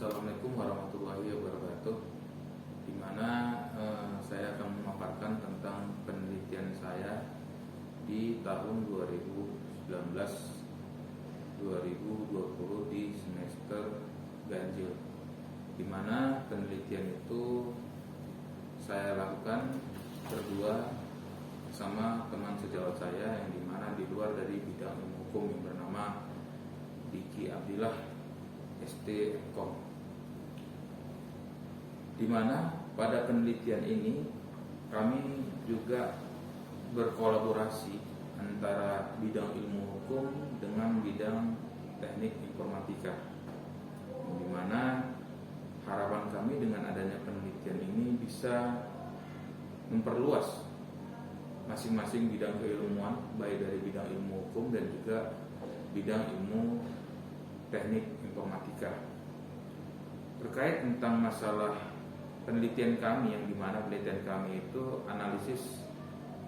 Assalamualaikum warahmatullahi wabarakatuh. Di mana saya akan memaparkan tentang penelitian saya di tahun 2019-2020 di semester ganjil. Di mana penelitian itu saya lakukan berdua bersama teman sejawat saya yang dimana di luar dari bidang ilmu hukum yang bernama Diki Abdillah ST.Com. Di mana pada penelitian ini kami juga berkolaborasi antara bidang ilmu hukum dengan bidang teknik informatika. Di mana harapan kami dengan adanya penelitian ini bisa memperluas masing-masing bidang keilmuan, baik dari bidang ilmu hukum dan juga bidang ilmu teknik informatika. Terkait tentang masalah penelitian kami, yang dimana penelitian kami itu analisis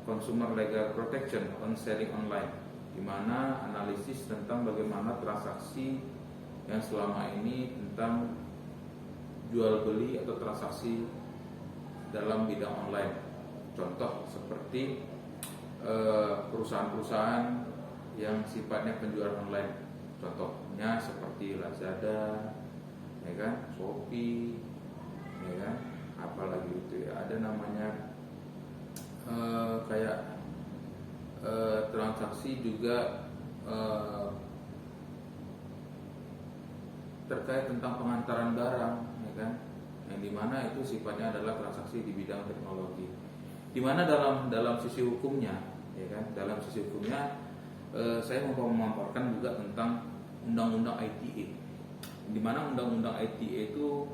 consumer legal protection on selling online, dimana analisis tentang bagaimana transaksi yang selama ini tentang jual beli atau transaksi dalam bidang online. Contoh seperti perusahaan-perusahaan yang sifatnya penjualan online, contohnya seperti Lazada, ya kan, Shopee, ya kan, apalagi itu ya, ada namanya kayak transaksi juga terkait tentang pengantaran barang, ya kan, yang dimana itu sifatnya adalah transaksi di bidang teknologi. Dimana dalam sisi hukumnya, ya kan, dalam sisi hukumnya saya mau memaparkan juga tentang undang-undang ITE, di mana undang-undang ITE itu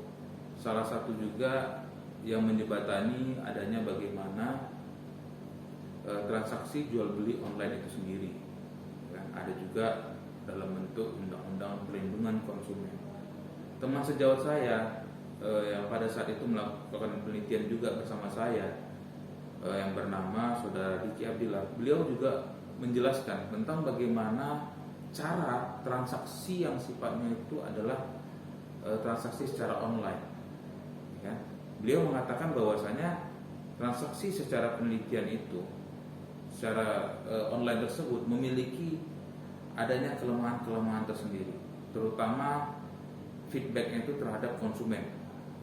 salah satu juga yang menjembatani adanya bagaimana transaksi jual beli online itu sendiri. Dan ada juga dalam bentuk undang-undang perlindungan konsumen. Teman sejawat saya yang pada saat itu melakukan penelitian juga bersama saya, yang bernama Saudara Diki Abdillah, beliau juga menjelaskan tentang bagaimana cara transaksi yang sifatnya itu adalah transaksi secara online. Ya, beliau mengatakan bahwasanya transaksi secara penelitian itu secara online tersebut memiliki adanya kelemahan-kelemahan tersendiri, terutama feedbacknya itu terhadap konsumen.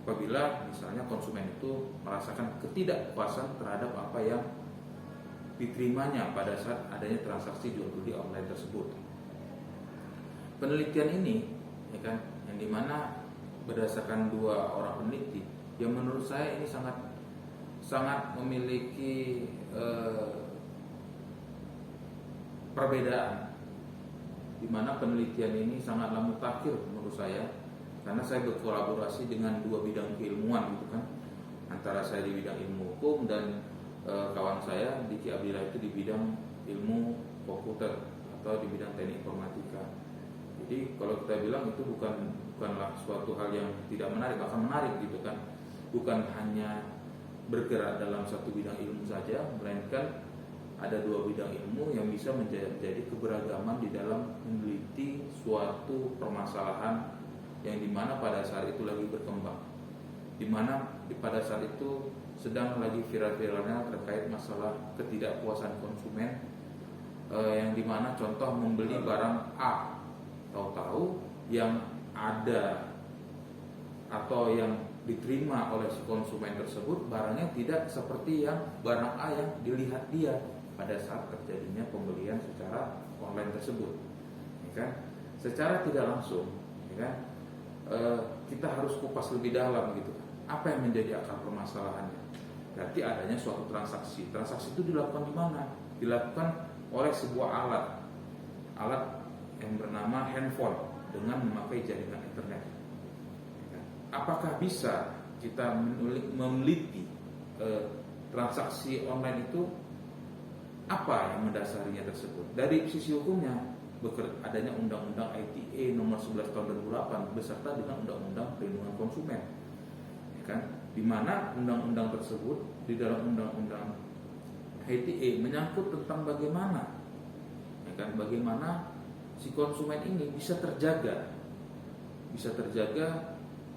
Apabila misalnya konsumen itu merasakan ketidakpuasan terhadap apa yang diterimanya pada saat adanya transaksi jual beli online tersebut. Penelitian ini, ya kan, yang dimana berdasarkan dua orang peneliti yang menurut saya ini sangat memiliki perbedaan, di mana penelitian ini sangatlah mutakhir menurut saya, karena saya berkolaborasi dengan dua bidang keilmuan gitu kan, antara saya di bidang ilmu hukum dan kawan saya Diki Abdillah itu di bidang ilmu komputer atau di bidang teknik informatika. Jadi kalau kita bilang itu bukanlah suatu hal yang tidak menarik, bahkan menarik gitu kan. Bukan hanya bergerak dalam satu bidang ilmu saja, melainkan ada dua bidang ilmu yang bisa menjadi keberagaman di dalam meneliti suatu permasalahan yang dimana pada saat itu lagi berkembang, dimana pada saat itu sedang lagi viral-viralnya terkait masalah ketidakpuasan konsumen, yang dimana contoh membeli barang A, tahu-tahu yang ada atau yang diterima oleh si konsumen tersebut barangnya tidak seperti yang barang A yang dilihat dia pada saat terjadinya pembelian secara online tersebut, ya kan? Secara tidak langsung, ya kan, kita harus kupas lebih dalam gitu. Apa yang menjadi akar permasalahannya? Berarti adanya suatu transaksi. Transaksi itu dilakukan di mana? Dilakukan oleh sebuah alat yang bernama handphone dengan memakai jaringan internet. Apakah bisa kita meneliti transaksi online itu apa yang mendasarinya tersebut? Dari sisi hukumnya, adanya undang-undang ITE nomor 11 tahun 2008 beserta dengan undang-undang perlindungan konsumen, ya kan? Di mana undang-undang tersebut di dalam undang-undang ITE menyangkut tentang bagaimana, ya kan, bagaimana si konsumen ini bisa terjaga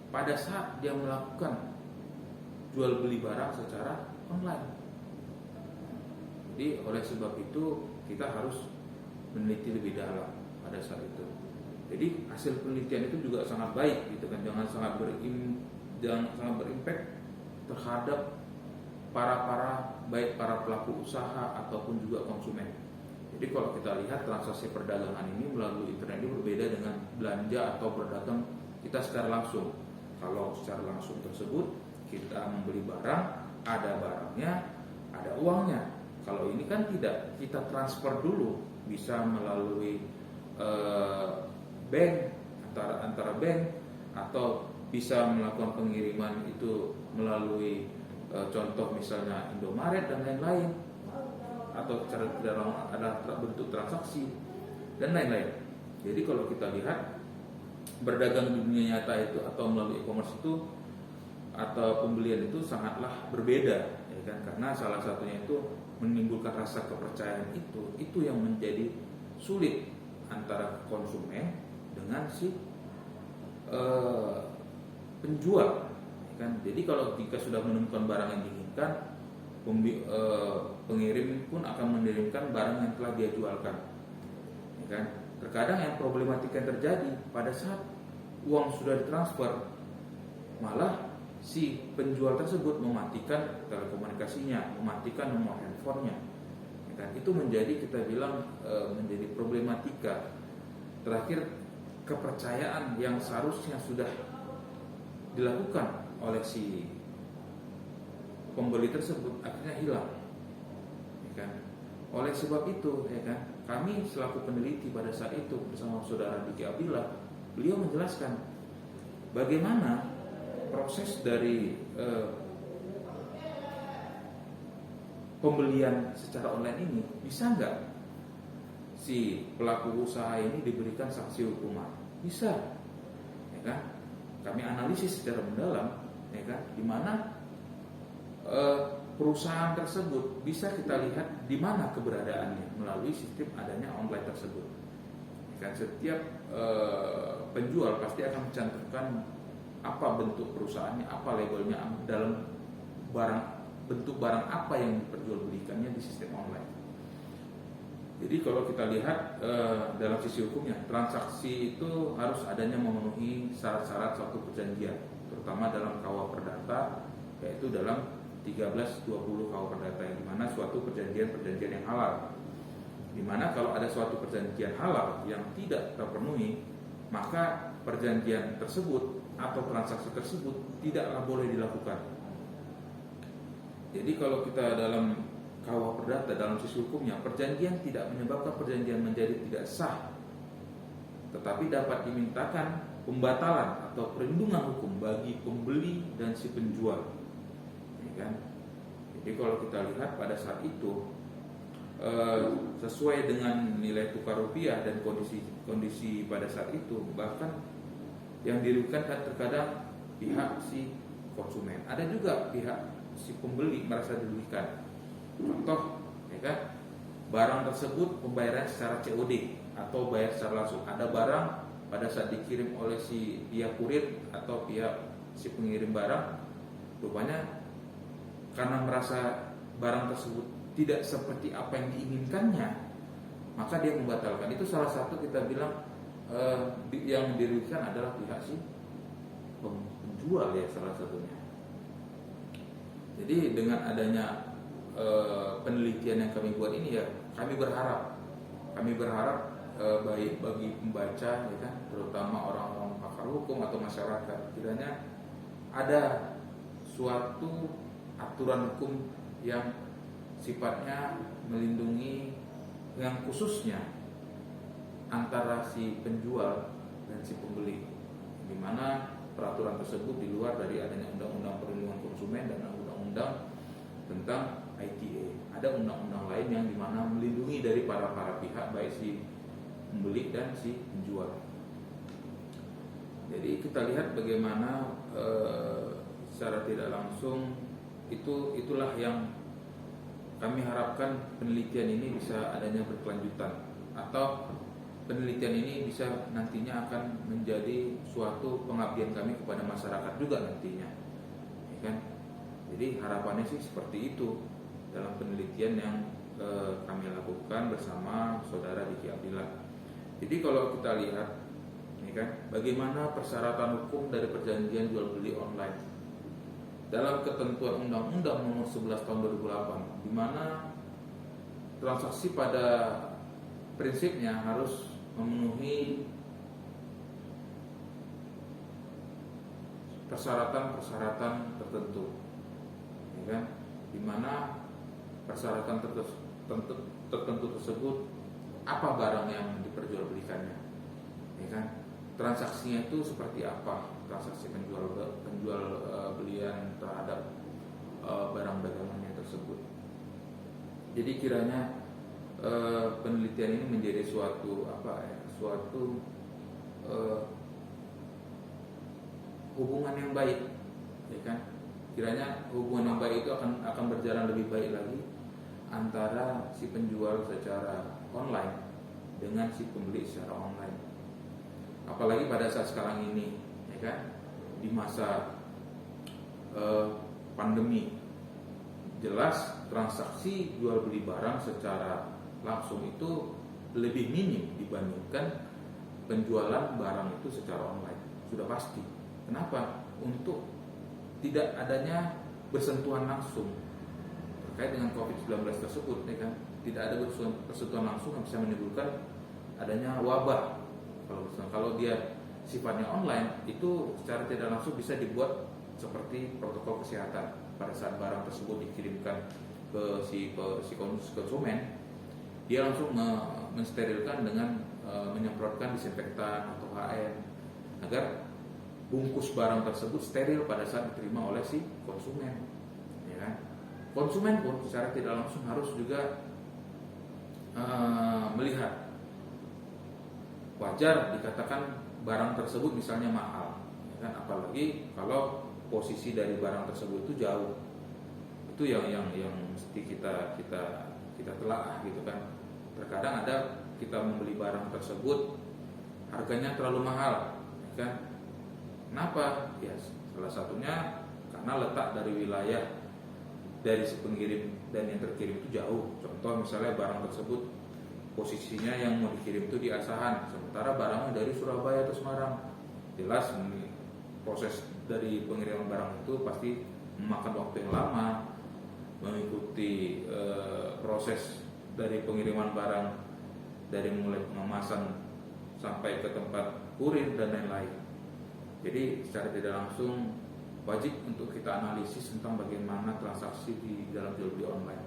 pada saat dia melakukan jual beli barang secara online. Jadi oleh sebab itu kita harus meneliti lebih dalam pada saat itu. Jadi hasil penelitian itu juga sangat baik gitu kan, jangan sangat berimpact terhadap baik para pelaku usaha ataupun juga konsumen. Jadi kalau kita lihat transaksi perdagangan ini melalui internet ini berbeda dengan belanja atau berdagang kita secara langsung. Kalau secara langsung tersebut kita membeli barang, ada barangnya, ada uangnya. Kalau ini kan tidak, kita transfer dulu, bisa melalui bank, antara bank, atau bisa melakukan pengiriman itu melalui contoh misalnya Indomaret dan lain-lain, atau cara ada bentuk transaksi dan lain-lain. Jadi kalau kita lihat berdagang di dunia nyata itu atau melalui e-commerce itu atau pembelian itu sangatlah berbeda, ya kan? Karena salah satunya itu menimbulkan rasa kepercayaan itu yang menjadi sulit antara konsumen dengan si penjual, ya kan? Jadi kalau jika sudah menemukan barang yang diinginkan, pengirim pun akan mengirimkan barang yang telah dia jualkan, ya kan? Terkadang yang problematika yang terjadi pada saat uang sudah ditransfer, malah si penjual tersebut mematikan telekomunikasinya, mematikan nomor handphonenya, ya kan? Itu menjadi, kita bilang menjadi problematika. Terakhir, kepercayaan yang seharusnya sudah dilakukan oleh si pembeli tersebut akhirnya hilang, ya kan? Oleh sebab itu, ya kan, kami selaku peneliti pada saat itu bersama saudara Diki Abdillah, beliau menjelaskan bagaimana proses dari pembelian secara online ini, bisa nggak si pelaku usaha ini diberikan sanksi hukuman? Bisa, ya kan? Kami analisis secara mendalam, ya kan, di mana perusahaan tersebut bisa kita lihat di mana keberadaannya melalui sistem adanya online tersebut. Ya kan, setiap penjual pasti akan mencantumkan apa bentuk perusahaannya, apa labelnya, dalam bentuk barang apa yang diperjualbelikannya di sistem online. Jadi kalau kita lihat dalam sisi hukumnya, transaksi itu harus adanya memenuhi syarat-syarat suatu perjanjian, terutama dalam KUA Perdata, yaitu dalam 13-20 KUA Perdata, yang dimana suatu perjanjian yang halal. Dimana kalau ada suatu perjanjian halal yang tidak terpenuhi, maka perjanjian tersebut atau transaksi tersebut tidaklah boleh dilakukan. Jadi kalau kita dalam KUA Perdata, dalam sisi hukumnya, perjanjian tidak menyebabkan perjanjian menjadi tidak sah, tetapi dapat dimintakan pembatalan atau perlindungan hukum bagi pembeli dan si penjual, ya kan? Jadi kalau kita lihat pada saat itu sesuai dengan nilai tukar rupiah dan kondisi pada saat itu, bahkan yang dirugikan kan terkadang pihak si konsumen, ada juga pihak si pembeli merasa dirugikan. Contoh, ya kan, barang tersebut pembayaran secara COD atau bayar secara langsung. Ada barang pada saat dikirim oleh si pihak kurir atau pihak si pengirim barang, rupanya karena merasa barang tersebut tidak seperti apa yang diinginkannya, maka dia membatalkan. Itu salah satu, kita bilang yang dirugikan adalah pihak si penjual, ya, salah satunya. Jadi dengan adanya penelitian yang kami buat ini, ya, kami berharap baik bagi pembaca, ya kan, terutama orang-orang pakar hukum atau masyarakat, kiranya ada suatu aturan hukum yang sifatnya melindungi, yang khususnya antara si penjual dan si pembeli, di mana peraturan tersebut di luar dari adanya undang-undang perlindungan konsumen dan undang-undang tentang ITA. Ada undang-undang lain yang dimana melindungi dari para pihak, baik si pembeli dan si penjual. Jadi kita lihat bagaimana secara tidak langsung itulah yang kami harapkan penelitian ini bisa adanya berkelanjutan, atau penelitian ini bisa nantinya akan menjadi suatu pengabdian kami kepada masyarakat juga nantinya, ya kan? Jadi harapannya sih seperti itu dalam penelitian yang kami lakukan bersama saudara Diki Abdillah. Jadi kalau kita lihat, ya kan, bagaimana persyaratan hukum dari perjanjian jual beli online dalam ketentuan Undang-Undang Nomor 11 Tahun 2008, di mana transaksi pada prinsipnya harus memenuhi persyaratan-persyaratan tertentu, ya kan? Di mana persyaratan tertentu tersebut, apa barang yang diperjualbelikannya, ya kan? Transaksinya itu seperti apa? Transaksi penjual belian terhadap barang dagangannya tersebut. Jadi kiranya penelitian ini menjadi suatu hubungan yang baik, ya kan? Kiranya hubungan yang baik itu akan berjalan lebih baik lagi antara si penjual secara online dengan si pembeli secara online. Apalagi pada saat sekarang ini, ya kan, di masa pandemi, jelas transaksi jual beli barang secara langsung itu lebih minim dibandingkan penjualan barang itu secara online. Sudah pasti. Kenapa? Untuk tidak adanya bersentuhan langsung terkait dengan COVID-19 tersebut, ya kan? Tidak ada bersentuhan langsung yang bisa menimbulkan adanya wabah. Kalau dia sifatnya online, itu secara tidak langsung bisa dibuat seperti protokol kesehatan pada saat barang tersebut dikirimkan ke si konsumen, dia langsung mensterilkan dengan menyemprotkan disinfektan atau HN agar bungkus barang tersebut steril pada saat diterima oleh si konsumen, ya kan? Konsumen pun secara tidak langsung harus juga melihat, wajar dikatakan barang tersebut misalnya mahal, ya kan? Apalagi kalau posisi dari barang tersebut itu jauh, itu yang mesti kita telah gitu kan. Terkadang ada kita membeli barang tersebut harganya terlalu mahal, ya kan? Kenapa? Ya salah satunya karena letak dari wilayah dari si pengirim dan yang terkirim itu jauh. Contoh misalnya barang tersebut posisinya yang mau dikirim itu di Asahan, sementara barangnya dari Surabaya atau Semarang. Jelas proses dari pengiriman barang itu pasti memakan waktu yang lama, mengikuti proses dari pengiriman barang dari mulai pengemasan sampai ke tempat kurir dan lain-lain. Jadi secara tidak langsung wajib untuk kita analisis tentang bagaimana transaksi di dalam jual beli online.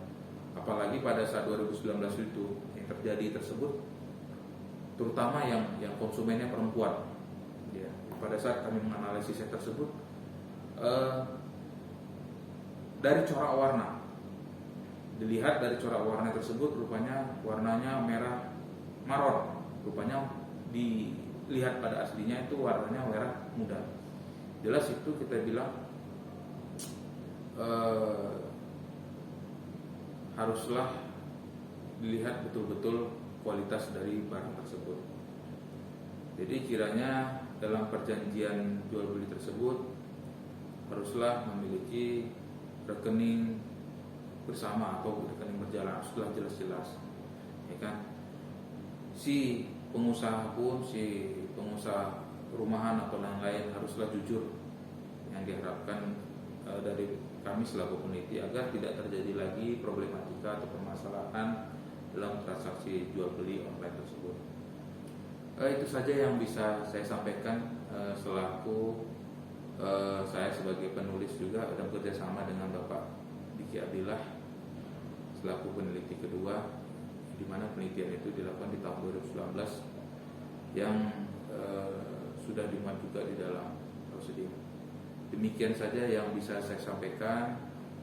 Apalagi pada saat 2019 itu yang terjadi tersebut, terutama yang konsumennya perempuan. Ya, pada saat kami menganalisis tersebut, dari corak warna, dilihat dari corak warna tersebut, rupanya warnanya merah maron, rupanya dilihat pada aslinya itu warnanya merah muda. Jelas itu kita bilang haruslah dilihat betul-betul kualitas dari barang tersebut. Jadi kiranya dalam perjanjian jual beli tersebut haruslah memiliki rekening bersama atau rekening berjalan, haruslah jelas-jelas, ya kan? Si pengusaha rumahan atau lain-lain haruslah jujur, yang diharapkan dari kami selaku peneliti agar tidak terjadi lagi problematika atau permasalahan dalam transaksi jual beli online tersebut. Itu saja yang bisa saya sampaikan selaku saya sebagai penulis juga dan bekerjasama dengan Bapak Diki Abdillah selaku peneliti kedua, di mana penelitian itu dilakukan di tahun 2019 yang sudah dimuat juga di dalam prosedur. Demikian saja yang bisa saya sampaikan.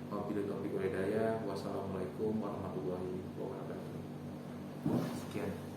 Wabillahi taufiq wal hidayah. Wassalamualaikum warahmatullahi wabarakatuh. Sekian.